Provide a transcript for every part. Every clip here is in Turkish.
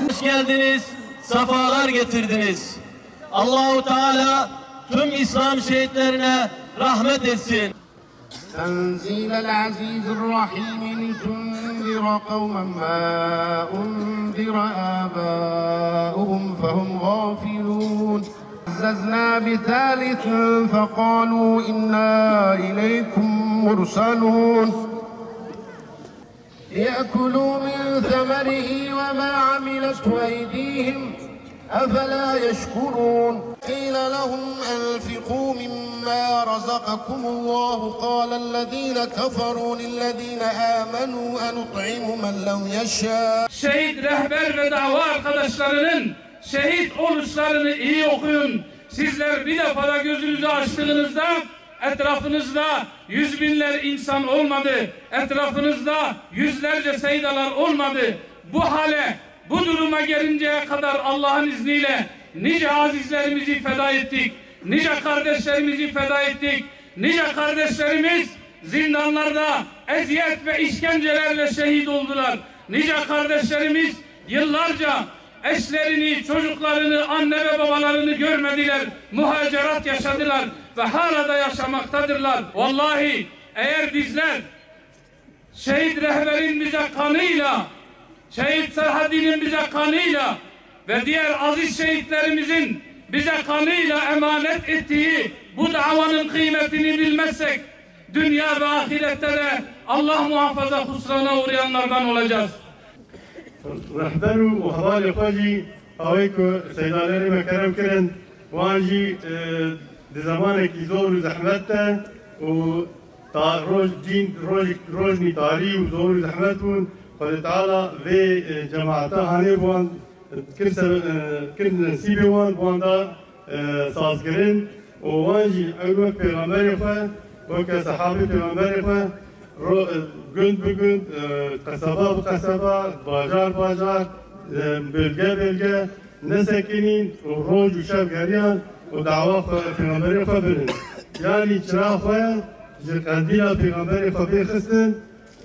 Hoş geldiniz, sefalar getirdiniz. Allahu Teala tüm İslam şehitlerine rahmet etsin. تنزيل العزيز الرحيم لتنذر قوما ما أنذر آباؤهم فهم غافلون عززنا بثالث فقالوا إنا إليكم مرسلون ليأكلوا من ثمره وما عملته أيديهم أفلا يشكرون قيل لهم أنفقوا مما رزقكم الله قال الذين كفروا للذين آمنوا أنطعم من لو يشاء. Şehit rehber ve dava arkadaşlarının şehit oluşlarını iyi okuyun. Sizler bir defada gözünüzü açtığınızda etrafınızda yüz binler insan olmadı. Etrafınızda yüzlerce seydalar olmadı. Bu hale, bu duruma gelinceye kadar Allah'ın izniyle nice azizlerimizi feda ettik. Nice kardeşlerimizi feda ettik. Nice kardeşlerimiz zindanlarda eziyet ve işkencelerle şehit oldular. Nice kardeşlerimiz yıllarca eşlerini, çocuklarını, anne ve babalarını görmediler. Muhacerat yaşadılar ve hala da yaşamaktadırlar. Vallahi eğer bizler şehit rehberin bize kanıyla, şehit Serhaddi'nin bize kanıyla ve diğer aziz şehitlerimizin bize kanıyla emanet ettiği bu davanın kıymetini bilmezsek dünya ve ahirette de Allah muhafaza husrana uğrayanlardan olacağız. رهبرو و حوال خواجی هایی که سیدانری مکرم کرن وانجی زمانی که زور و زحمت تا و روزنی تاری و زور و زحمت بون خود تعالی و جماعتا هانی بوان کرد نصیب بوان دا سازگرین و وانجی اول پیغمبر خواه و که صحابی پیغمبر خواه گند به گند، قصبه به قصبه، بازار بازار، بلگه بلگه نسکنین و روز و شب گریان و دعوا پیغمبری خواه برن. یعنی چرا خواه قندیل پیغمبری خواه بخستن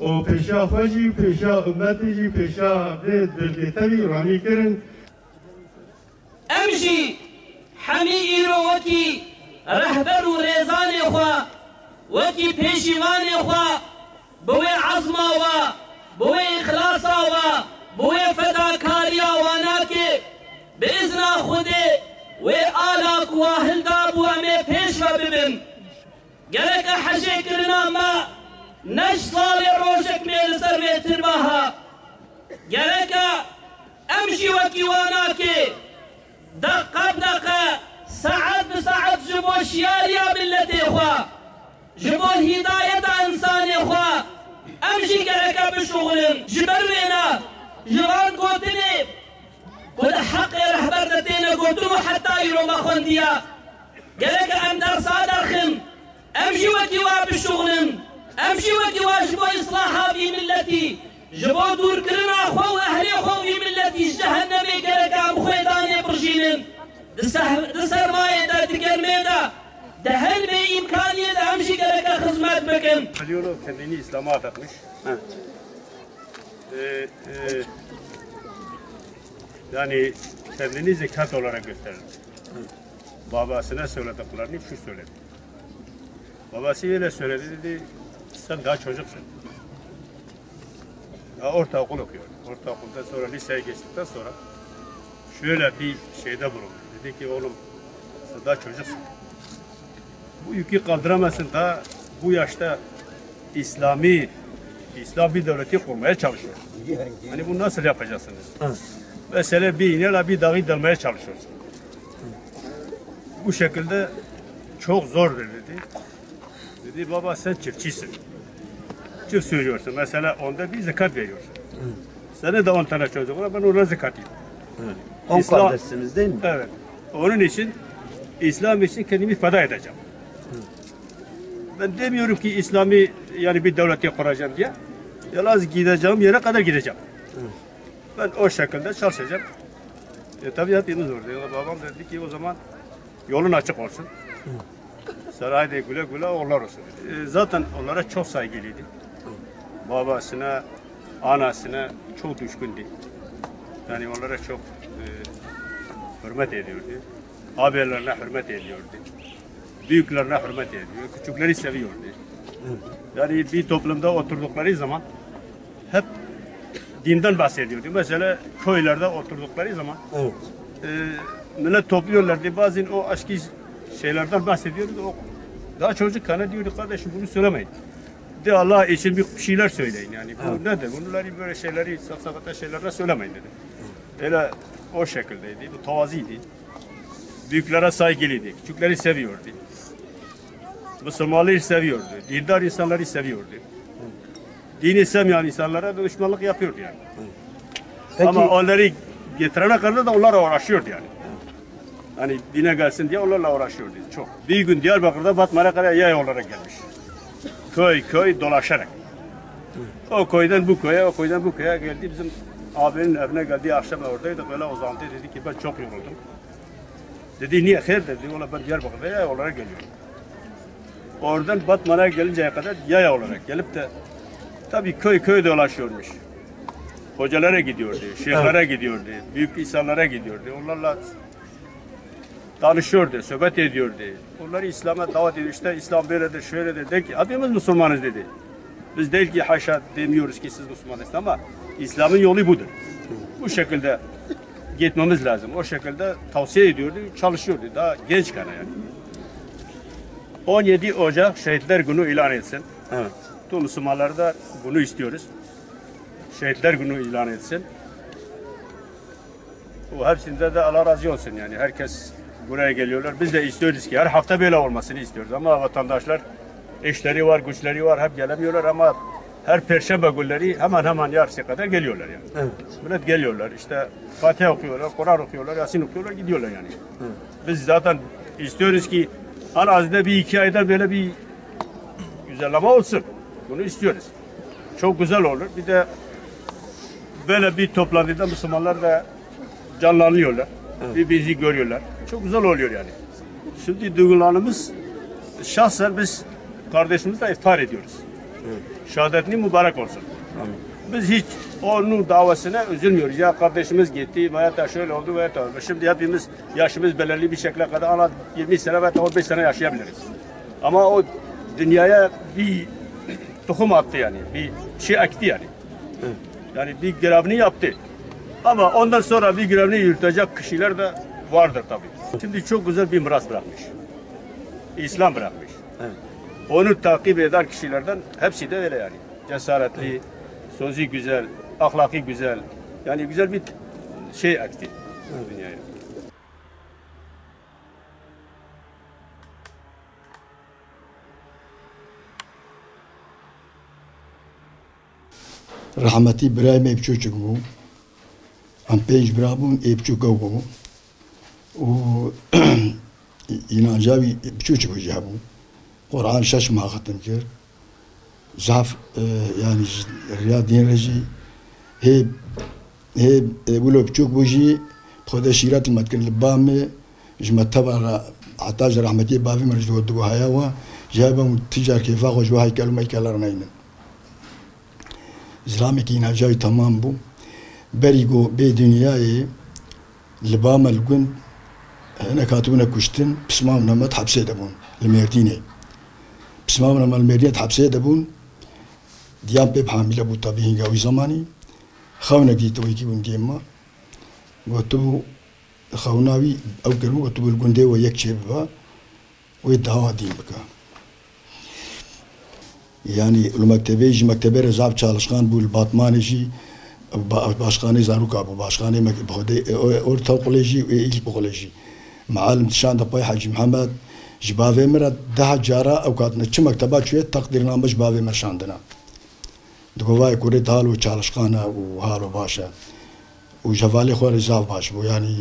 و پیشا خواه جی، پیشا امتی جی، پیشا بلگه تبی رانی کرن. امشی همی ایرو وکی رهبر و ریزان خواه وکی پیشیوان خواه بوی عظما و بوی اخلاصا و بوی فداکاریا و ناکه به اذن خوده و آلاک و هلداب و امی پیش و ببین گرک حجه کرنا ما نش سال روشک میل سر و ترباها گرک امشی وکی و ناکه دقه بدقه ساعت بساعت جبو شیاریا ملتی خواه جبو هدایت انسانی خواه بشغلن جبر وینا جوان گوتنی خود حق رهبر دتینا گوتنو حتی یرو مخوندیا گلک ام در صادر خم امشي وكي بشغلن امشي وكي واجبو اصلاحها في ملتي جبو دور كرنا خو اهلي خو في ملتي جهنمي گلک ام خويداني برجينن دسر ماي دا تكرمي دا دهل بي امكانيه دا امشي گلک خدمات بكن Aliolo kendini İslam'a adatmış. Yani kendini zekat olarak gösterir. Babasına söylediklerini şu söyledi. Babası öyle söyledi, dedi sen daha çocuksun. Daha ortaokul okuyor. Ortaokuldan sonra liseye geçtikten sonra şöyle bir şeyde bulundu. Dedi ki oğlum sen daha çocuksun. Bu yükü kaldıramazsın, daha bu yaşta İslam bir devleti kurmaya çalışıyor. Hani bunu nasıl yapacaksınız? Mesela bir iğneyle bir dağı delmeye çalışıyorsun. Bu şekilde çok zor dedi. Dedi baba sen çiftçisin. Çift söylüyorsun. Mesela onda bir zekat veriyorsun. Senin de 10 tane çocuk var, ben ona zekat edeyim. 10 kardeşsiniz değil mi? Evet. Onun için İslam için kendimi feda edeceğim. Ben demiyorum ki İslami yani bir devleti kuracağım diye. Yalnız gideceğim yere kadar gideceğim. Ben o şekilde çalışacağım. Tabii hepimiz orada. Babam dedi ki o zaman yolun açık olsun. Sarayda güle güle oğullar olsun. Zaten onlara çok saygılıydı. Babasına, anasına çok düşkündü. Yani onlara çok hürmet ediyordu. Abilerine hürmet ediyordu. Büyüklerine hürmet ediyor. Küçükleri seviyordu. Yani bir toplumda oturdukları zaman hep dinden bahsediyordu. Mesela köylerde oturdukları zaman millet topluyorlardı. Bazen o aşkı şeylerden bahsediyordu. O daha çocukken diyordu kardeşim bunu söylemeyin. De Allah için bir şeyler söyleyin yani. Bu nedir? Bunları böyle şeyleri sakata şeylerle söylemeyin dedi. Öyle o şekildeydi. Bu tavaziydi. Büyüklere saygılıydı. Küçükleri seviyordu. Müslümanları seviyordu. Dindar insanları seviyordu. Dini sevmeyen insanlara da düşmanlık yapıyordu yani. Peki, ama onları getirene kadar da onlarla uğraşıyordu yani. Hani dine gelsin diye onlarla uğraşıyordu çok. Bir gün Diyarbakır'da Batman'a kadar yay olarak gelmiş. Köy dolaşarak. O köyden bu köye, o köyden bu köye geldi. Bizim abinin evine geldi, akşam oradaydık. Öyle uzandı, dedi ki ben çok yoruldum. Dedi niye? Hayır dedi. Ola ben Diyarbakır'da yay olarak geliyorum. Oradan Batman'a gelinceye kadar yaya olarak gelip de tabii köy dolaşıyormuş. Hocalara gidiyordu, şeyhlere gidiyordu, büyük insanlara gidiyordu. Onlarla tanışıyordu, sohbet ediyordu. Onları İslam'a davet ediyor. İşte İslam böyledir, şöyledir. De ki hepimiz Müslümanız dedi. Biz değil ki haşa demiyoruz ki siz Müslümanız ama İslam'ın yolu budur. Bu şekilde gitmemiz lazım. O şekilde tavsiye ediyordu, çalışıyordu. Daha gençken yani. 17 Ocak Şehitler Günü ilan etsin. evet. Tüm Müslümanlar da bunu istiyoruz. Şehitler Günü ilan etsin. O hepsinde de Allah razı olsun yani. Herkes buraya geliyorlar. Biz de istiyoruz ki her hafta böyle olmasını istiyoruz. Ama vatandaşlar işleri var, güçleri var. Hep gelemiyorlar ama her perşembe günleri hemen yarısı kadar geliyorlar yani. Evet. Millet geliyorlar. İşte Fatiha okuyorlar, Kur'an okuyorlar, Yasin okuyorlar, gidiyorlar yani. Evet. Biz zaten istiyoruz ki en azından bir 2 ayda böyle bir güzelleme olsun. Bunu istiyoruz. Çok güzel olur. Bir de böyle bir toplantıda Müslümanlar da canlanıyorlar. Evet. Birbirimizi görüyorlar. Çok güzel oluyor yani. Şimdi duygularımız şahsen biz kardeşimizle iftar ediyoruz. Evet. Şehadetini mübarek olsun. Amin. Biz hiç onun davasına üzülmüyoruz. Ya kardeşimiz gitti veya da şöyle oldu veya da oldu. Şimdi hepimiz yaşımız belirli bir şekilde kadar ana 20 sene veya 15 sene yaşayabiliriz. Ama o dünyaya bir tohum attı yani. Bir şey ekti yani. Evet. Yani bir görevini yaptı. Ama ondan sonra bir görevini yürütecek kişiler de vardır tabii. Şimdi çok güzel bir miras bırakmış. İslam bırakmış. Evet. Onu takip eden kişilerden hepsi de öyle yani. Cesaretli, sözü güzel, ahlaki güzel. Yani güzel bir şey ekti dünyaya. rahmeti birayim ebçuçuk bu. Am pej birabun ebçuk bu. O inancavi ebçuçuk bu jabu. Kur'an şaş mağattım kir. Zaf yani riyadin reji he بقول بتشوك بوجي بخدا شيرات المتكن البام جمع تبع عطاج رحمتي بافي مرج ودو هياوا جابهم تجار كيفا وجو هاي كلمه كلارنين اسلامي كينا جاي تمام بو بريغو بي دنياي البام الجن هنا كاتبنا كشتن بسمعنا ما تحبسي دبون الميرديني بسمعنا ما الميردين تحبسي دبون ديام بيب حامل ابو طبيعي قوي زماني خونا جيتو يجي ونجيما وتبو خوناوي او كلمه وتبو الجندي ويكشبها ويدعوا دين بك يعني المكتبه يجي مكتبه رزاب çalışkan bu batmaniji başkanı zaruka bu başkanı بخدي اور توقلجي ويل بقولجي معلم تشان دبي حاج محمد جبافه مرا ده جارا اوقاتنا چ مكتبات شويه تقديرنامه جبافه مرشاندنا دقوای کوری دالو çalışkanı و حالو باشه و جوالی خور زاف باش بو yani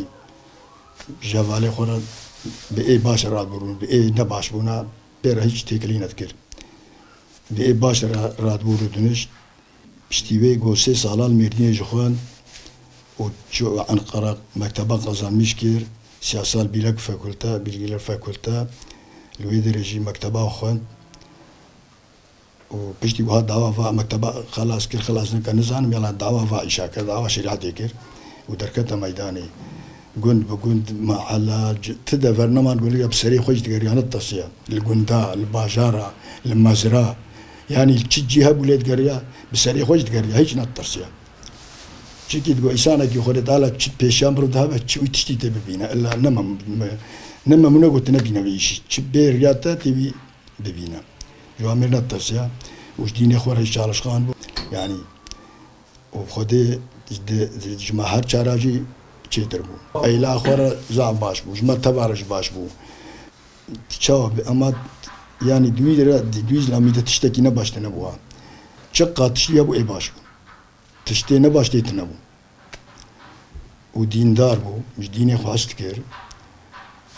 جوالی خور به ای باش راد برون به ای نه باش بونا بر hiç tekliğin etkir به ای باش راد برودunuz iştive gose salal merdiye jxan o ço Ankara mekteba kazanmış kir siyasal bilek fakülte bilgiler fakülte لوی درجی mekteba xan وبشتي وها دعوة فا مكتبة خلاص كل خلاص نكن نزان ميلا دعوة فا إشاكر دعوة شريعة كير ودركتها ميداني جند بجند مع على تدا برنامج نقول لك بسري خوش تقريان التصيا الجندا الباجارة المزرعة يعني تجيها بولاد قرية بسري خوش تقريا هيج نتصيا شكيت جو إنسانة كي خدت على تشت بيشام بردها بتشوي تشتي تبينا إلا نما منو قلت نبينا بيش تشبير رياتا تبي ببينا جوامر نتصيا وش ديني خوري çalışkan bu yani o خدي جماعة شراجي çedir bu ayla khora za baş bu jma tabaraj baş bu çav ama yani düz lamide tiştekine baştına bu çık katışlıya bu baş tiştene başlaytına bu o dindar bu dini khast ker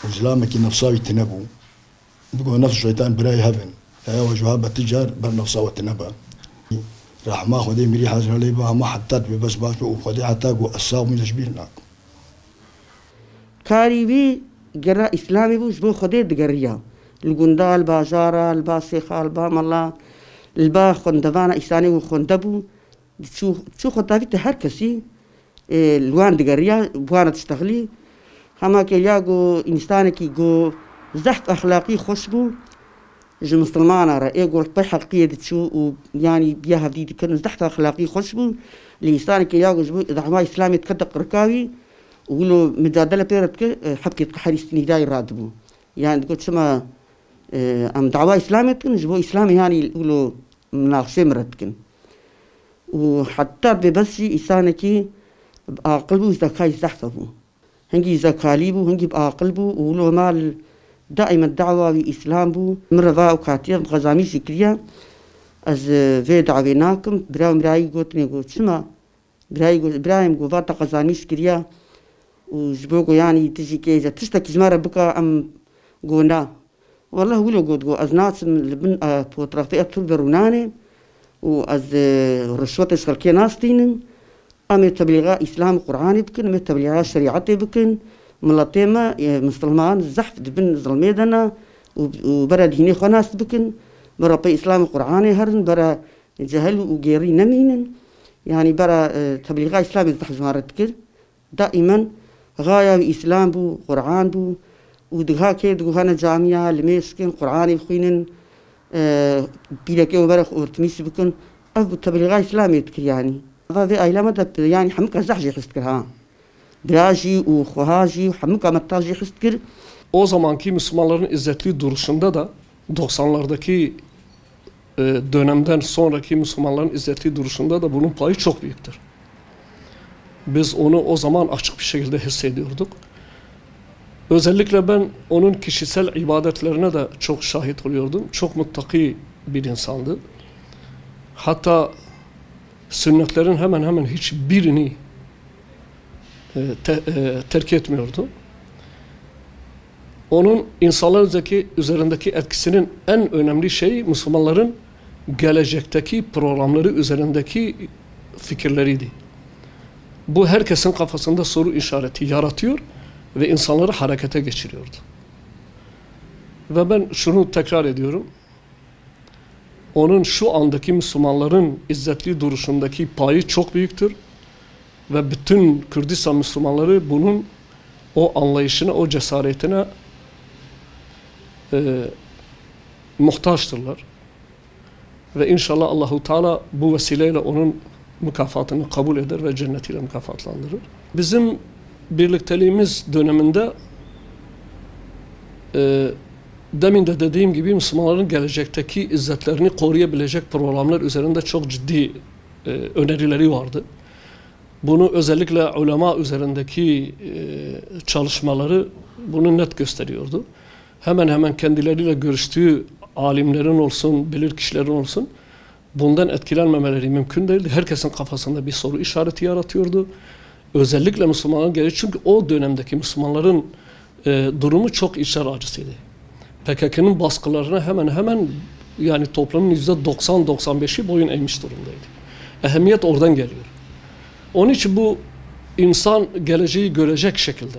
İslam'daki nafsavitine bu nafs şeytan biray heaven هي وجهها بتجار برنفسا وتنبا راح ما خذي مري حاجه لي ما حطت بس باش وخذي حتى الصاغ من جبيرنا كاري بي جرا اسلامي بوش بو خذي دقريا الجندال الباجارة الباسخة البام الله البا خندبانا إساني وخندبو شو خطافي تهركسي الوان دقريا بوانا تشتغلي هما كي ياغو إنساني كي جو زحف أخلاقي خشبو جو مسلمان رأي يقول طي حقيقية تشو يعني بيها بدي كن زحف أخلاقي خشبو الإنسان كي ياغو جبو إذا ما إسلامي تكدق ركاوي وقولوا مجادلة بيرتك حبكي تحريستني داي رادبو يعني تقول شما أم دعوة إسلامية تكن جبو إسلامي يعني يقولوا مناقشة مرتكن وحتى ببسي إنسانكي بعقلبو إذا كاي زحفبو هنجي إذا كاليبو هنجي بعقلبو وقولوا مال دائما الدعوة بإسلام بو مرة ذا وكاتير غزامي سكريا از في دعويناكم براي قوتني قوت شما برايم قو فاتا غزامي سكريا وجبوكو يعني تجي كيزا تشتكي جمارة بكا أم قونا والله ولو قوت قو از ناس لبن بوترافئة تلدروناني وأز رشوة شغلكي ناس تينن أمي تبليغا إسلام قرآني بكن أمي تبليغا شريعتي بكن ملطيما مسلمان زحف دبن ظلميدنا وبرا ديني خناس بكن برا بي إسلام قرآني هرن برا جهل وغيري نمينن يعني برا تبليغا إسلامي زحف جمارتكر دائما غاية إسلام بو قرآن بو ودغها كي دغهانا جامعة لميسكن قرآني بخوينن بيلاكي وبرا ورتميس بكن أبو تبليغا إسلامي تكر يعني هذا أيلامة يعني حمك زحجي حستكرها Biraji u Khuhaji Hamika Mattaji Histkir. O zamanki Müslümanların izzetli duruşunda da 90'lardaki dönemden sonraki Müslümanların izzetli duruşunda da bunun payı çok büyüktür. Biz onu o zaman açık bir şekilde hissediyorduk. Özellikle ben onun kişisel ibadetlerine de çok şahit oluyordum. Çok muttaki bir insandı. Hatta sünnetlerin hemen hemen hiçbirini terk etmiyordu. Onun insanlar üzerindeki etkisinin en önemli şeyi Müslümanların gelecekteki programları üzerindeki fikirleriydi. Bu herkesin kafasında soru işareti yaratıyor ve insanları harekete geçiriyordu. Ve ben şunu tekrar ediyorum. Onun şu andaki Müslümanların izzetli duruşundaki payı çok büyüktür. Ve bütün Kürdistan Müslümanları bunun o anlayışına, o cesaretine muhtaçtırlar. Ve inşallah Allahu Teala bu vesileyle onun mükafatını kabul eder ve cennetiyle mükafatlandırır. Bizim birlikteliğimiz döneminde demin de dediğim gibi Müslümanların gelecekteki izzetlerini koruyabilecek programlar üzerinde çok ciddi önerileri vardı. Bunu özellikle ulema üzerindeki çalışmaları bunu net gösteriyordu. Hemen hemen kendileriyle görüştüğü alimlerin olsun, bilir kişilerin olsun bundan etkilenmemeleri mümkün değildi. Herkesin kafasında bir soru işareti yaratıyordu. Özellikle Müslümanların geleceği, çünkü o dönemdeki Müslümanların durumu çok içler acısıydı. PKK'nın baskılarına hemen hemen yani toplumun %90-95'i boyun eğmiş durumdaydı. Ehemmiyet oradan geliyor. Onun için bu insan geleceği görecek şekilde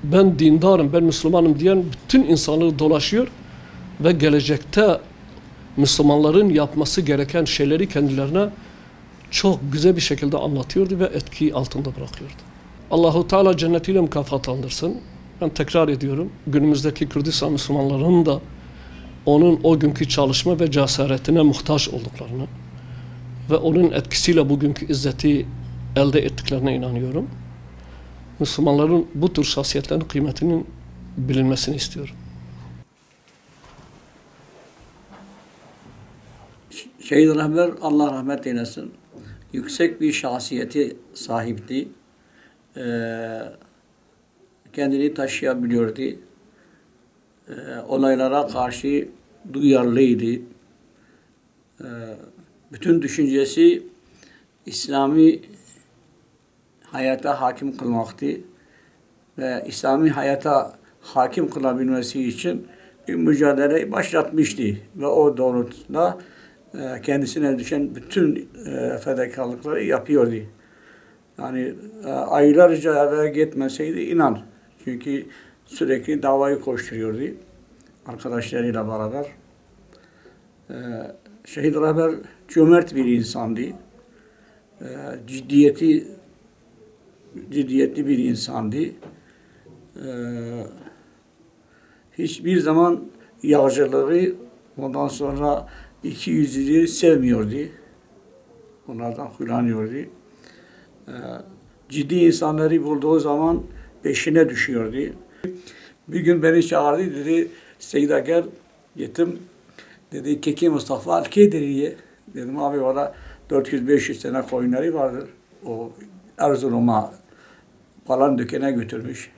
ben dindarım, ben Müslümanım diyen bütün insanları dolaşıyor ve gelecekte Müslümanların yapması gereken şeyleri kendilerine çok güzel bir şekilde anlatıyordu ve etki altında bırakıyordu. Allahu Teala cennetiyle mükafatlandırsın. Ben tekrar ediyorum, günümüzdeki Kürdistan Müslümanlarının da onun o günkü çalışma ve cesaretine muhtaç olduklarını ve onun etkisiyle bugünkü izzeti elde ettiklerine inanıyorum. Müslümanların bu tür şahsiyetlerin kıymetinin bilinmesini istiyorum. Şehit Rahber Allah rahmet eylesin. Yüksek bir şahsiyeti sahipti. Kendini taşıyabiliyordu. Olaylara karşı duyarlıydı. Bütün düşüncesi İslami hayata hakim kılmaktı. Ve İslami hayata hakim kılabilmesi için bir mücadele başlatmıştı. Ve o doğrultuda kendisine düşen bütün fedakarlıkları yapıyordu. Yani aylarca eve gitmeseydi inan. Çünkü sürekli davayı koşturuyordu arkadaşlarıyla beraber. Şehit Rahber cömert bir insandı. Ciddiyetli bir insandı. Hiçbir zaman yağcılığı, ondan sonra ikiyüzlülüğü sevmiyordu. Onlardan huylanıyordu. Ciddi insanları bulduğu zaman peşine düşüyordu. Bir gün beni çağırdı, dedi, Seyda gel, gittim. Dedi, Keki Mustafa Alkediri'ye. Dedim, abi orada 400-500 tane koyunları vardır. O Erzurum'a falan dükkana götürmüş.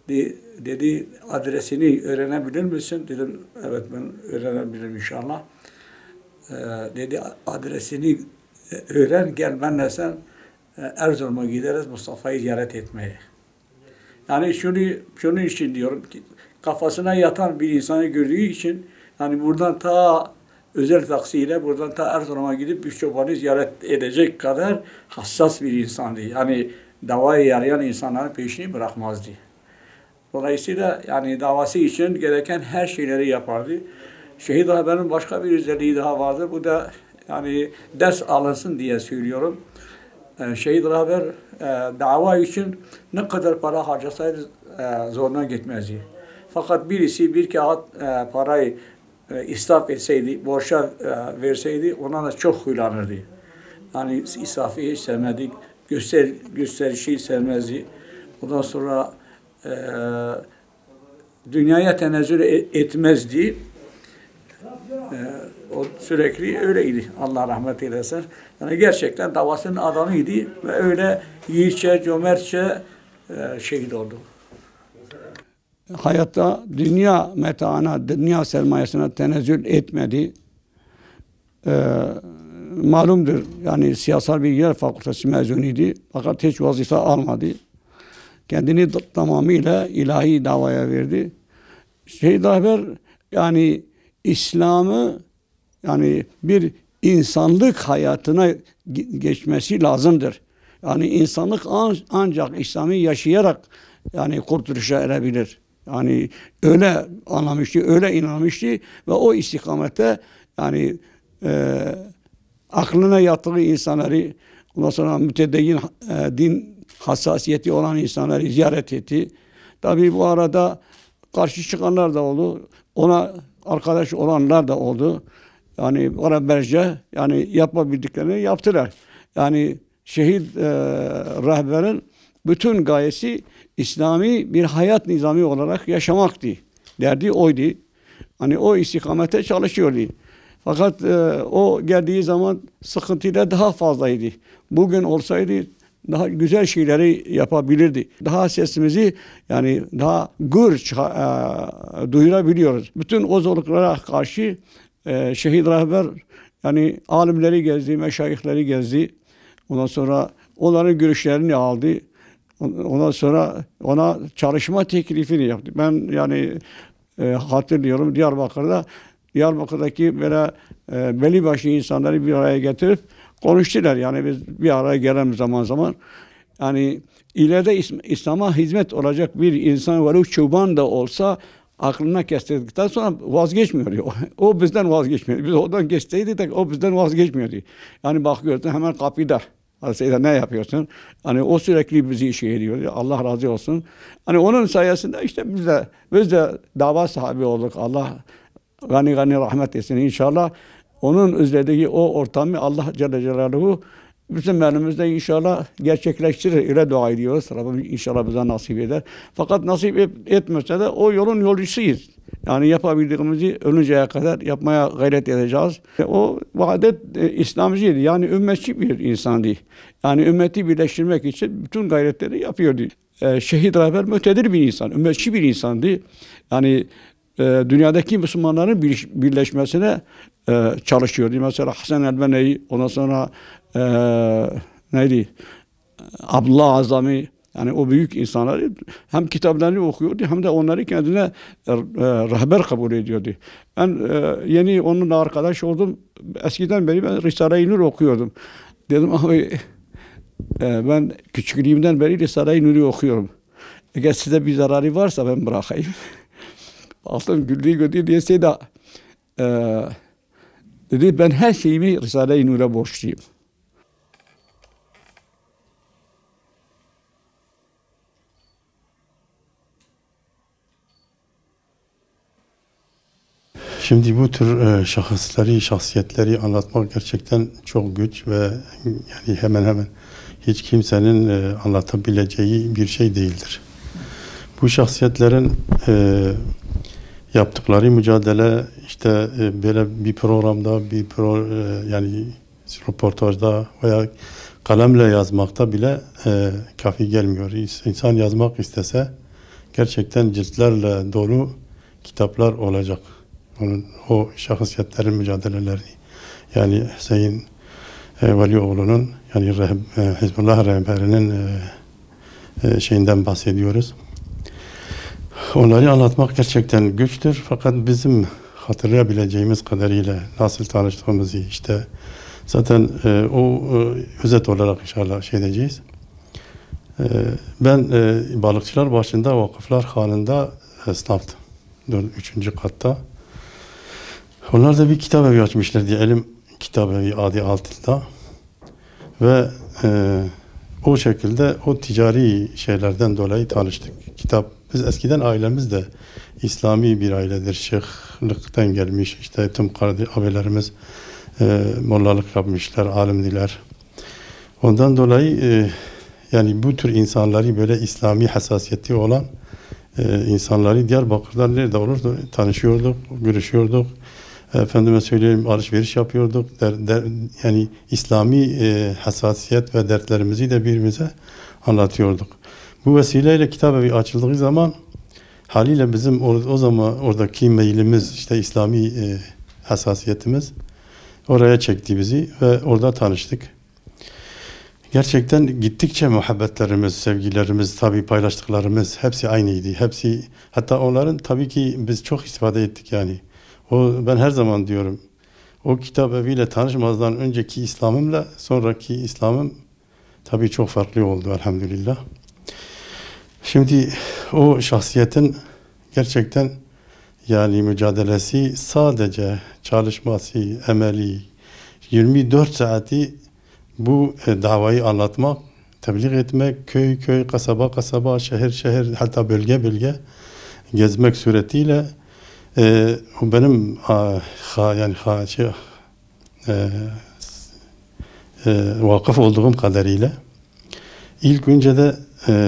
Dedi, adresini öğrenebilir misin? Dedim, evet ben öğrenebilirim inşallah. Dedi, adresini öğren, gel benle sen Erzurum'a gideriz Mustafa'yı ziyaret etmeye. Yani şunun için diyorum ki, kafasına yatan bir insanı gördüğü için, yani buradan ta özel taksiyle buradan ta Erzurum'a gidip bir çobanı ziyaret edecek kadar hassas bir insandı. Yani davayı yarayan insanların peşini bırakmazdı. Dolayısıyla yani davası için gereken her şeyleri yapardı. Şehit Rahber'in başka bir özelliği daha vardır. Bu da yani ders alınsın diye söylüyorum. Şehit Rahber dava için ne kadar para harcasaydı zoruna gitmezdi. Fakat birisi bir kağıt parayı israf etseydi, borçlar verseydi ona da çok huylanırdı. Yani israfı hiç sevmedik, gösterişi sevmezdi. Ondan sonra dünyaya tenezzül etmezdi. O sürekli öyleydi. Allah rahmet eylesin. Yani gerçekten davasının adamıydı ve öyle yiğitçe, cömertçe şehit oldu. Hayatta dünya metaana, dünya sermayesine tenezzül etmedi. malumdur. Yani Siyasal Bilgiler Fakültesi mezunuydu. Fakat hiç vazife almadı. Kendini tamamıyla ilahi davaya verdi. Şehit Rahber yani İslam'ı yani bir insanlık hayatına geçmesi lazımdır. Yani insanlık ancak İslam'ı yaşayarak yani kurtuluşa erebilir. Yani öyle anlamıştı, öyle inanmıştı ve o istikamette yani aklına yattığı insanları, ondan sonra mütedeyyin din hassasiyeti olan insanları ziyaret etti. Tabii bu arada karşı çıkanlar da oldu. Ona arkadaş olanlar da oldu. Yani beraberce yani yapabildiklerini yaptılar. Yani şehit rehberin bütün gayesi İslami bir hayat nizami olarak yaşamaktı. Derdi oydu. Hani o istikamete çalışıyordu. Fakat o geldiği zaman sıkıntıyla daha fazlaydı. Bugün olsaydı daha güzel şeyleri yapabilirdi. Daha sesimizi yani daha gür duyurabiliyoruz. Bütün o zorluklara karşı şehit rehber yani alimleri gezdi, meşayihleri gezdi. Ondan sonra onların görüşlerini aldı. Ondan sonra ona çalışma teklifini yaptı. Ben yani hatırlıyorum Diyarbakır'daki böyle belli başlı insanları bir araya getirip konuştular. Yani biz bir araya gelelim zaman zaman. Yani ileride İslam'a hizmet olacak bir insan var, çoban da olsa aklına kestirdikten sonra vazgeçmiyor. O bizden vazgeçmiyor. Biz ondan geçseydik de o bizden vazgeçmiyordu. Yani bakıyorsun hemen kapıda. Seyda ne yapıyorsun? Hani o sürekli bizi şey ediyor. Allah razı olsun. Hani onun sayesinde işte biz de dava sahibi olduk. Allah gani gani rahmet etsin inşallah. Onun özlediği o ortamı Allah Celle Celaluhu bizim elimizde inşallah gerçekleştirir. Öyle dua ediyoruz. Rabbim inşallah bize nasip eder. Fakat nasip etmese de o yolun yolcusuyuz. Yani yapabildiğimizi ölünceye kadar yapmaya gayret edeceğiz. O vaadet İslamcıydı. Yani ümmetçi bir insandı. Yani ümmeti birleştirmek için bütün gayretleri yapıyordu. Şehit rehber mütedir bir insan, ümmetçi bir insandı. Yani dünyadaki Müslümanların birleşmesine çalışıyordu. Mesela Hasan el-Bene'yi, ondan sonra neydi? Abdullah Azami, yani o büyük insanları hem kitaplarını okuyordu hem de onları kendine rehber kabul ediyordu. Ben yeni onunla arkadaş oldum. Eskiden beri ben Risale-i Nur okuyordum. Dedim abi ben küçüklüğümden beri Risale-i Nur'u okuyorum. Eğer size bir zararı varsa ben bırakayım. Altın güldüğü gördüğü diyese de dedi ben her şeyimi Risale-i Nur'a borçluyum. Şimdi bu tür şahsiyetleri anlatmak gerçekten çok güç ve yani hemen hiç kimsenin anlatabileceği bir şey değildir. Bu şahsiyetlerin yaptıkları mücadele işte böyle bir programda, yani röportajda veya kalemle yazmakta bile kafi gelmiyor. İnsan yazmak istese gerçekten ciltlerle dolu kitaplar olacak. O şahsiyetlerin mücadelelerini, yani Hüseyin Velioğlu'nun yani Hizbullah rehberinin şeyinden bahsediyoruz. Onları anlatmak gerçekten güçtür. Fakat bizim hatırlayabileceğimiz kadarıyla nasıl tanıştığımızı işte zaten o özet olarak inşallah şey edeceğiz. Ben Balıkçılar Başı'nda Vakıflar Hanı'nda esnaftım. 3. katta. Onlar da bir kitap evi açmışlardı. Elim Kitap Evi adı altında. Ve o şekilde o ticari şeylerden dolayı tanıştık. Biz eskiden ailemiz de İslami bir ailedir. Şeyhlikten gelmiş. İşte tüm abilerimiz mollalık yapmışlar, alimdiler. Ondan dolayı yani bu tür insanları böyle İslami hassasiyeti olan insanları Diyarbakır'da nerede olurdu tanışıyorduk, görüşüyorduk. Efendime söyleyeyim alışveriş yapıyorduk. Yani İslami hassasiyet ve dertlerimizi de birbirimize anlatıyorduk. Bu vesileyle kitap evi açıldığı zaman haliyle bizim o zaman oradaki meylimiz işte İslami hassasiyetimiz Oraya çekti bizi ve orada tanıştık. Gerçekten gittikçe muhabbetlerimiz, sevgilerimiz, tabii paylaştıklarımız hepsi aynıydı. Hepsi, hatta onların tabii ki biz çok istifade ettik yani. Ben her zaman diyorum, o kitap eviyle tanışmazdan önceki İslam'ımla sonraki İslam'ım tabii çok farklı oldu elhamdülillah. Şimdi o şahsiyetin gerçekten yani mücadelesi, sadece çalışması, emeli, 24 saati bu davayı anlatmak, tebliğ etmek, köy köy, kasaba kasaba, şehir şehir, hatta bölge bölge gezmek suretiyle benim vakıf olduğum kadarıyla ilk önce de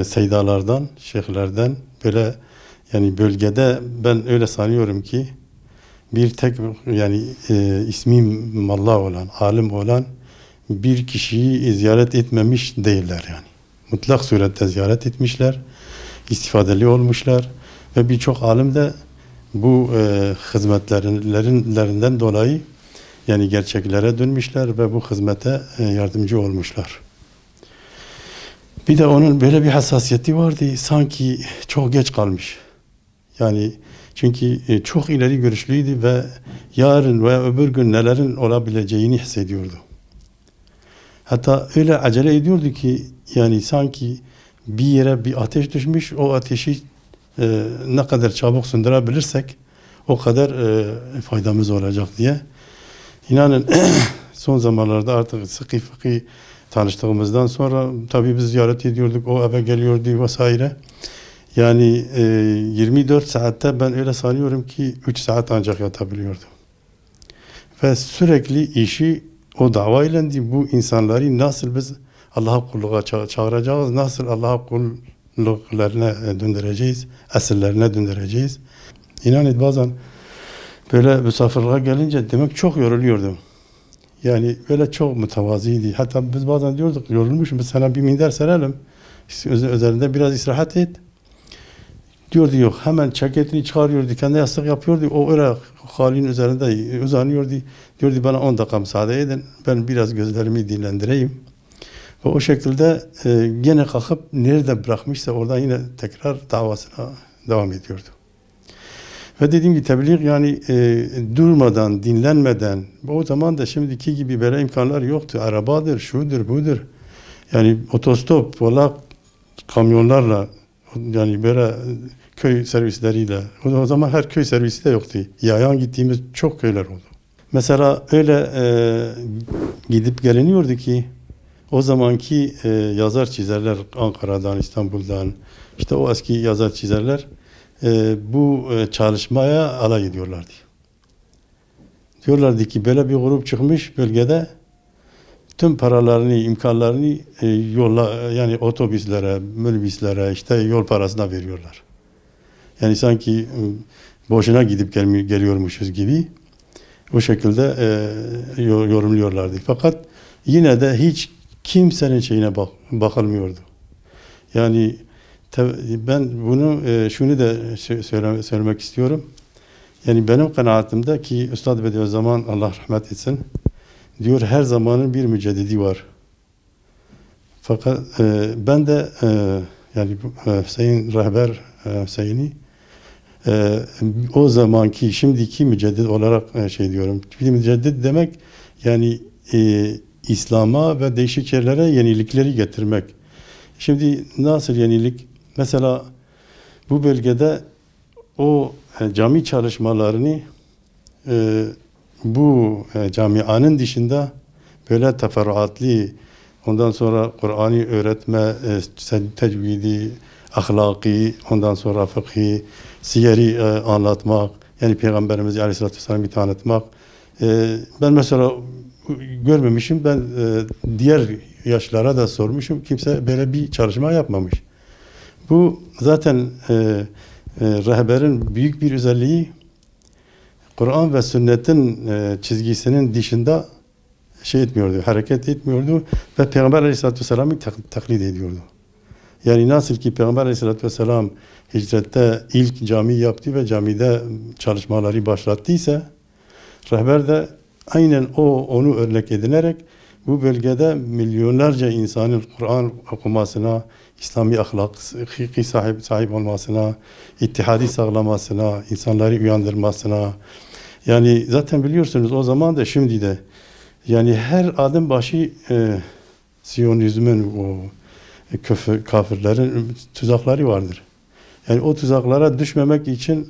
seydalardan, şeyhlerden böyle yani bölgede ben öyle sanıyorum ki bir tek yani ismi mallah olan, alim olan bir kişiyi ziyaret etmemiş değiller yani. Mutlak surette ziyaret etmişler, istifadeli olmuşlar ve birçok alim de bu hizmetlerinden dolayı yani gerçeklere dönmüşler ve bu hizmete yardımcı olmuşlar. Bir de onun böyle bir hassasiyeti vardı, sanki çok geç kalmış. Yani çünkü çok ileri görüşlüydü ve yarın veya öbür gün nelerin olabileceğini hissediyordu. Hatta öyle acele ediyordu ki yani sanki bir yere bir ateş düşmüş, o ateşi ne kadar çabuk söndürebilirsek o kadar faydamız olacak diye. İnanın son zamanlarda artık sıkı fıkı tanıştığımızdan sonra tabii biz ziyaret ediyorduk, o eve geliyordu vesaire. Yani 24 saatte ben öyle sanıyorum ki 3 saat ancak yatabiliyordu. Ve sürekli işi o davayla bu insanları nasıl biz Allah'a kulluğa çağıracağız, nasıl Allah'a kulluklarına döndüreceğiz, eserlerine döndüreceğiz. İnanın bazen böyle misafirliğe gelince demek çok yoruluyordum. Yani böyle çok mütevaziydi. Hatta biz bazen diyorduk, yorulmuşum, biz sana bir minder serelim, üzerinde biraz istirahat et. Diyordu yok, hemen ceketini çıkarıyordu, kendi yastık yapıyordu, o öyle halinin üzerinde uzanıyordu. Diyordu bana 10 dakika müsaade edin, ben biraz gözlerimi dinlendireyim. Ve o şekilde gene kalkıp nerede bırakmışsa oradan yine tekrar davasına devam ediyordu. Ve dediğim gibi tebliğ yani durmadan, dinlenmeden, o zaman da şimdiki gibi böyle imkanlar yoktu. Arabadır, şudur, budur. Yani otostop, valla kamyonlarla, yani böyle köy servisleriyle, o zaman her köy servisi de yoktu. Yayan gittiğimiz çok köyler oldu. Mesela öyle gidip geliniyordu ki, o zamanki yazar çizerler Ankara'dan, İstanbul'dan, işte o eski yazar çizerler bu çalışmaya alay ediyorlardı. Diyorlardı ki böyle bir grup çıkmış bölgede, tüm paralarını, imkanlarını yani otobüslere, minibüslere, işte yol parasına veriyorlar. Yani sanki boşuna gidip geliyormuşuz gibi o şekilde yorumluyorlardı. Fakat yine de hiç kimsenin şeyine bakılmıyordu. Yani ben bunu şunu da söylemek istiyorum. Yani benim kanaatimde ki Üstad Bediüzzaman Allah rahmet etsin diyor her zamanın bir müceddidi var. Fakat ben de yani Hüseyin Rehber Hüseyin'i o zamanki şimdiki müceddit olarak şey diyorum. Müceddit demek yani İslam'a ve değişik yerlere yenilikleri getirmek. Şimdi nasıl yenilik? Mesela bu bölgede o cami çalışmalarını bu camianın dışında böyle teferruatlı, ondan sonra Kur'an'ı öğretme, tecvidi, ahlaki, ondan sonra fıkhi, siyeri anlatmak, yani Peygamberimiz Aleyhisselatü Vesselam'ı tanıtmak. Ben mesela görmemişim, ben diğer yaşlara da sormuşum, kimse böyle bir çalışma yapmamış. Bu zaten rehberin büyük bir özelliği, Kur'an ve sünnetin çizgisinin dışında şey etmiyordu, hareket etmiyordu ve Peygamber Aleyhisselatü Vesselam'ı taklit ediyordu. Yani nasıl ki Peygamber Aleyhisselatü Vesselam hicrette ilk cami yaptı ve camide çalışmaları başlattıysa, rehber de aynen onu örnek edinerek bu bölgede milyonlarca insanın Kur'an okumasına, İslami ahlaki sahip olmasına, ittihadi sağlamasına, insanları uyandırmasına, yani zaten biliyorsunuz o zaman da şimdi de yani her adım başı Siyonizmin o kafirlerin tuzakları vardır. Yani o tuzaklara düşmemek için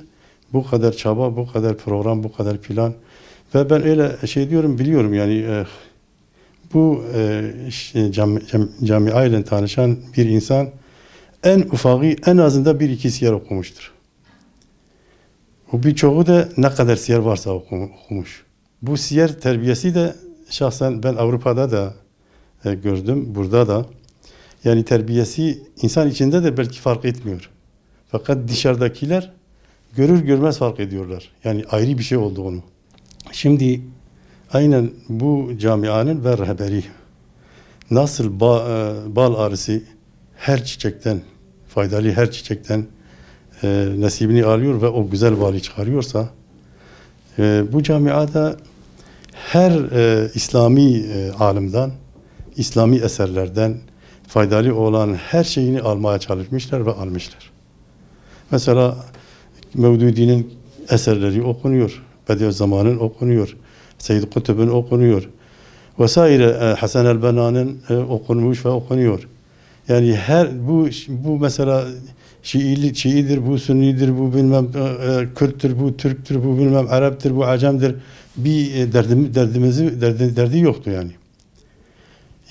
bu kadar çaba, bu kadar program, bu kadar plan ve ben öyle diyorum biliyorum yani bu camiayla tanışan bir insan en ufağı en azından 1-2 siyer okumuştur. O birçoğu da ne kadar siyer varsa okumuş. Bu siyer terbiyesi de şahsen ben Avrupa'da da gördüm, burada da. Yani terbiyesi insan içinde de belki fark etmiyor. Fakat dışarıdakiler görür görmez fark ediyorlar. Yani ayrı bir şey oldu onu. Şimdi aynen bu camianın ve rehberi nasıl bal arısı her çiçekten, faydalı her çiçekten nasibini alıyor ve o güzel balı çıkarıyorsa bu camiada her İslami alimden, İslami eserlerden faydalı olan her şeyini almaya çalışmışlar ve almışlar. Mesela Mevdudi'nin eserleri okunuyor, Bediüzzaman'ın okunuyor, Seyyid Kutub'un okunuyor, vesaire Hasan el-Benna'nın okunmuş ve okunuyor. Yani bu mesela Şiidir, bu Sünnidir, bu bilmem Kürttür, bu Türktür, bu bilmem Arap'tır, bu Acem'dir. Bir derdi yoktu yani.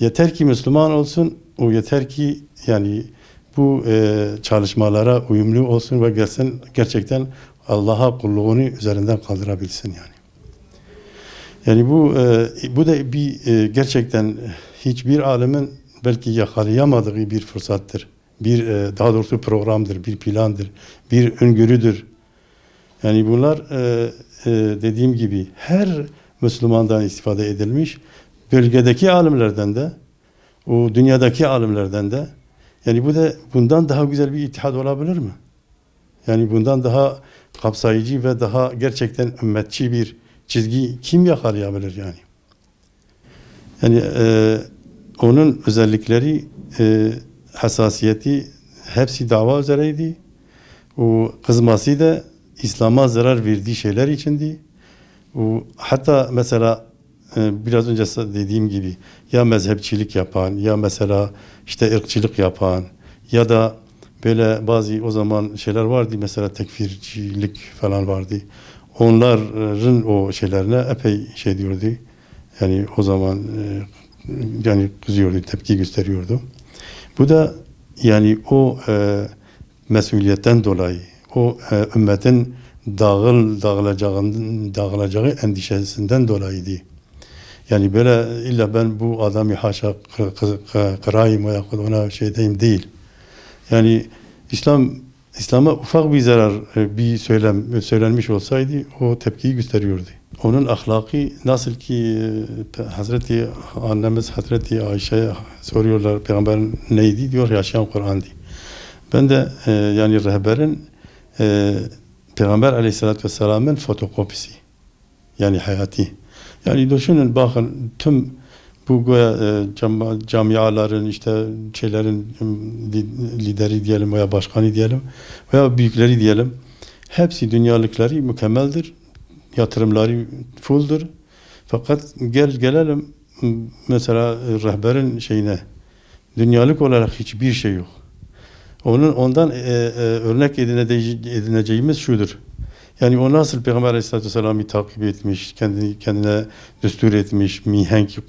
Yeter ki Müslüman olsun, o yeter ki yani bu çalışmalara uyumlu olsun ve gelsin gerçekten Allah'a kulluğunu üzerinden kaldırabilsin yani. Yani bu da bir gerçekten hiçbir alemin belki yakalayamadığı bir fırsattır. Daha doğrusu programdır, bir plandır, bir öngörüdür. Yani bunlar dediğim gibi her Müslümandan istifade edilmiş, bölgedeki alimlerden de, o dünyadaki alimlerden de. Yani bundan daha güzel bir ittihad olabilir mi? Yani bundan daha kapsayıcı ve daha gerçekten ümmetçi bir çizgi kim yakalayabilir yani? Yani onun özellikleri, hassasiyeti hepsi dava üzereydi. O kızması da İslam'a zarar verdiği şeyler içindi. Hatta mesela biraz önce dediğim gibi ya mezhepçilik yapan ya mesela işte ırkçılık yapan ya da böyle bazı o zaman şeyler vardı, mesela tekfircilik falan vardı. Onların o şeylerine epey diyordu. Yani o zaman yani kızıyordu, tepki gösteriyordu. Bu da yani o mesuliyetten dolayı, o ümmetin dağılacağı endişesinden dolayıydı. Yani böyle illa ben bu adamı haşa kırayım veyahut ona diyeyim değil. Yani İslam'a ufak bir zarar söylenmiş olsaydı o tepkiyi gösteriyordu. Onun ahlakı nasıl ki Hazreti annemiz Hazreti Ayşe'ye soruyorlar peygamber neydi, diyor yaşayan Kur'an'dı. Ben de yani rehberin Peygamber Aleyhisselatü Vesselam'ın fotokopisi. Yani hayati. Yani düşünün bakın tüm bu camiaların işte lideri diyelim veya başkanı diyelim veya büyükleri diyelim. Hepsi dünyalıkları mükemmeldir. Yatırımları fulldur. Fakat gelelim mesela rehberin dünyalık olarak hiçbir şey yok. Ondan örnek edineceğimiz şudur. Yani o nasıl Peygamber Aleyhisselatü Vesselam'ı takip etmiş, kendine düstur etmiş,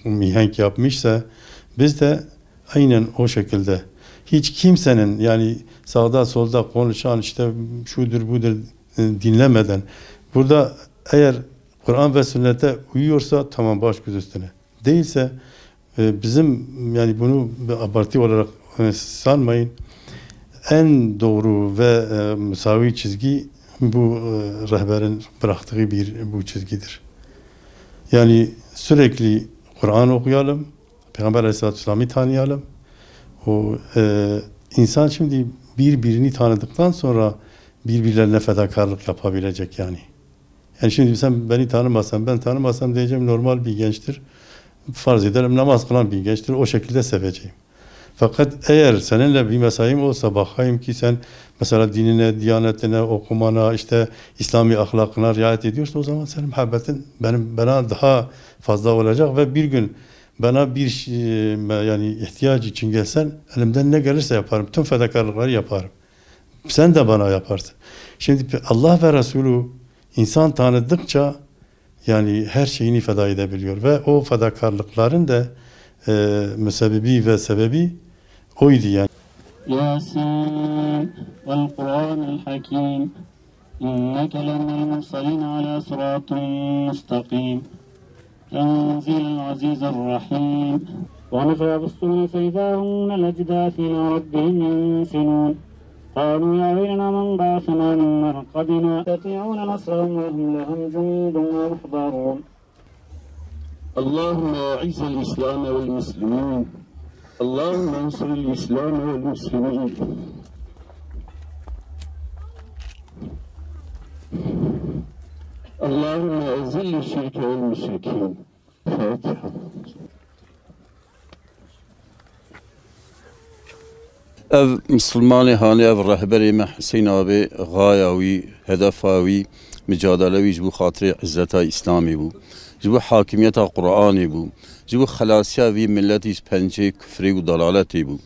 mihenk yapmışsa biz de aynen o şekilde hiç kimsenin yani sağda solda konuşan işte şudur budur dinlemeden burada eğer Kur'an ve sünnete uyuyorsa tamam baş göz üstüne. Değilse bizim yani bunu abartı olarak sanmayın. En doğru ve müsavi çizgi bu rehberin bıraktığı bu çizgidir. Yani sürekli Kur'an okuyalım, Peygamber Aleyhisselatü Vesselam'ı tanıyalım. İnsan şimdi birbirini tanıdıktan sonra birbirlerine fedakarlık yapabilecek yani. Yani şimdi sen beni tanımasan, ben tanımasam diyeceğim normal bir gençtir. Farz ederim namaz kılan bir gençtir. O şekilde seveceğim. Fakat eğer seninle bir mesaim olsa bakayım ki sen mesela dinine, diyanetine, okumana, işte İslami ahlakına riayet ediyorsa o zaman senin muhabbetin bana daha fazla olacak ve bir gün bana bir yani ihtiyaç için gelsen elimden ne gelirse yaparım. Tüm fedakarlıkları yaparım. Sen de bana yaparsın. Şimdi Allah ve Resulü insan tanıdıkça yani her şeyini feda edebiliyor ve o fedakarlıkların da müsebbibi ve sebebi oydu yani. Yasin vel Kur'anil Hakim inneke lennel mursalin ala sıratun mustakim tenzilul azizirrahim ve nefâ bis-sûri feizâhum minel ecdâthi ilâ rabbihim yensilûn قالوا يا ويلنا من بعثنا من مرقدنا يستطيعون نصرهم وهم لهم جنود محضرون اللهم أعز الإسلام والمسلمين اللهم انصر الإسلام والمسلمين اللهم أذل الشرك والمشركين فاتحة ev Müslümanı hani ev rehberime Hüseyin abi gayavi, hedefavi, mücadelevi bu hatırı izzeta İslami bu. Bu hakimiyeta Kur'an'ı bu. Bu xalasiya vi milleti pence küfri ve dalaleti bu.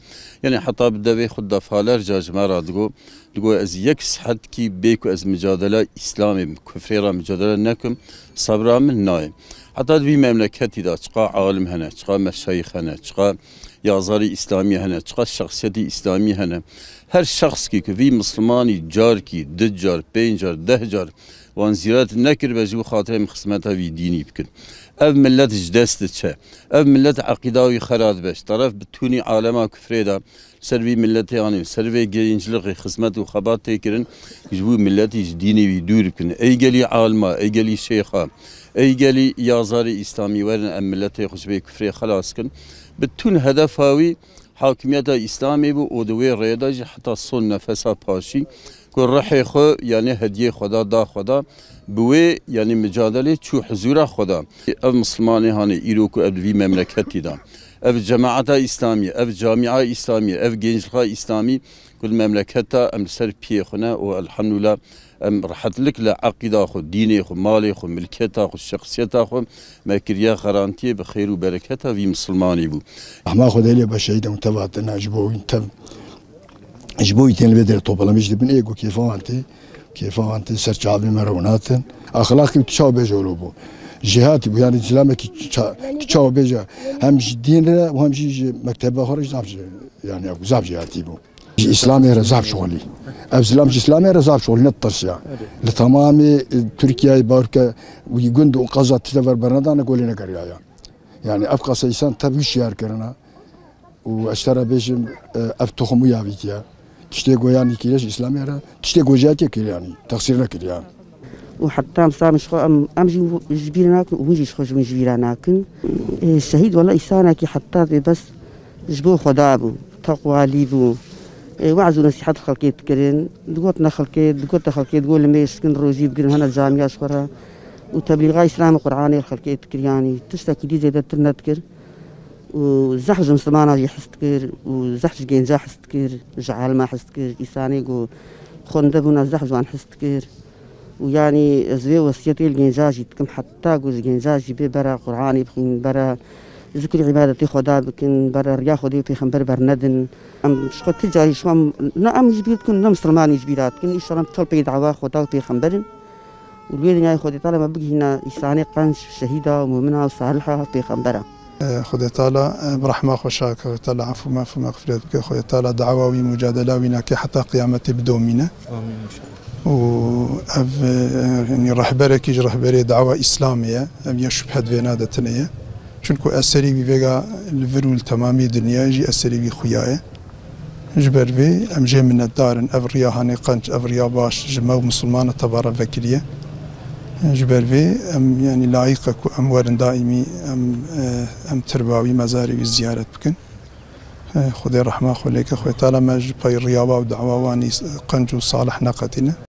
Yani hatta bir devi xud defalarca cmara digo az yek saat ki beko az mücadele İslami küfri ra mücadele nekim sabra min naim. Hatta vi memleketi da çıka alim hene, çıka meşayih hene, çıka yazarı İslami hene, çıka şahsiyeti İslami hene. Her şahs ki vi Müslümani car ki, dcar, pencar, dehcar وان زیارت نکر به جو خاطر خدمت وی دینی بکن. اف ملت جدست چه. اف ملت عقیده وی خراد بش. طرف بتونی عالمه کفریدا سروی ملت یعنی سروی گنجلق خدمت و خبات تکرن جو ملتی دینی وی دور بکن. ای گلی عالمه، ای گلی شیخا، ای گلی یازاری اسلامی ورن ام ملت خوشبه کفری خلاص کن. بتون هدف هاوی حاکمیت اسلامی بو ودوی ریاضی حتی صن نفسا پاشی. كل رحي خو يعني هديه خدا دا خدا بوي يعني مجادله شو حضور خدا اف مسلماني هاني ايروكو اف في مملكتي دا اف جماعه اسلاميه اف جامعه اسلاميه اف جنجخه اسلامي كل مملكتها ام سر بي خنا والحمد لله ام راحت لك لعقيده خو ديني خو مالي خو ملكيتها خو شخصيتها خو ما كريا غرانتي بخير وبركتها في مسلماني بو احنا خذ لي بشهيد متبعتنا جبو انت جبوي تين البدر طوبلا مش دبن ايجو كيف انت سرچابي مروناتن اخلاقي تشاو بجولوبو جهاتي يعني اسلامك تشاو بجا هم دين وهم مكتبه خارج زابج يعني ابو زاب جهاتي بو اسلامي رزاب شغلي ابزلام اسلامي رزاب شغل نطرسيا لتمام تركيا باركه ويقند قزات تسفر برنادان قولنا قريايا يعني ابقى سيسان تبيش يار كرنا واشترى بيجم افتخمو يابيتيا تشتي يعني كيلاش اسلامي راه تشتي جاتي كيلاني تقصيرنا كيلان وحتى مصامش امجي جبيرناك ومجي خرج من جبيرناك الشهيد والله إسانك حتى بس جبو خدابو تقوى ليبو وعزو نصيحة خلقيت كرين دقوتنا خلقيت تقول لما يسكن روزي بقرن هنا الجامعة شورا وتبليغ إسلام قرآني خلقيت كرياني تشتكي دي زيادة تنتكر وزحج مسلمانا يحستكر وزحج جينجا حستكر جعل ما حستكر إساني قو خندبونا زحج وان حستكر ويعني زوي وصيتي الجينجاجي تكم حتى قو الجينجاجي ببرا قرآني بخين برا ذكر عبادتي خدا بكن برا ريا خدي في خنبر برندن ام شخو تجاري شو ام جبيت كن نم مسلماني جبيرات كن ان شاء الله طول بيد عوا خدا في خنبرن والويل ناي خدي طالما ما بقي هنا إساني قنش شهيدة ومؤمنة وصالحة في خنبرة خدای تعالی برحمه خوشا خدای تعالی عفو مغفرت بك خدای تعالی دعوه وی مجادله وینا که حتی قیامت بدومینه و اف يعني رهبرك يج رهبري دعوه اسلاميه ام يشبه بينادتنيه چونكو اثري بيغا الفرول تمامي دنيا جي اثري بي خويايه جبر بي ام جي من الدار اف رياهاني قنج اف ريا باش جماعه مسلمانه تبارك وكليه جبر بي ام يعني لايقك ام ورن دائمي ام ترباوي مزاري زيارة بكن خدي رحمه خليك خوي تعالى ما جبي الرياضه ودعوه واني قنج وصالح ناقتنا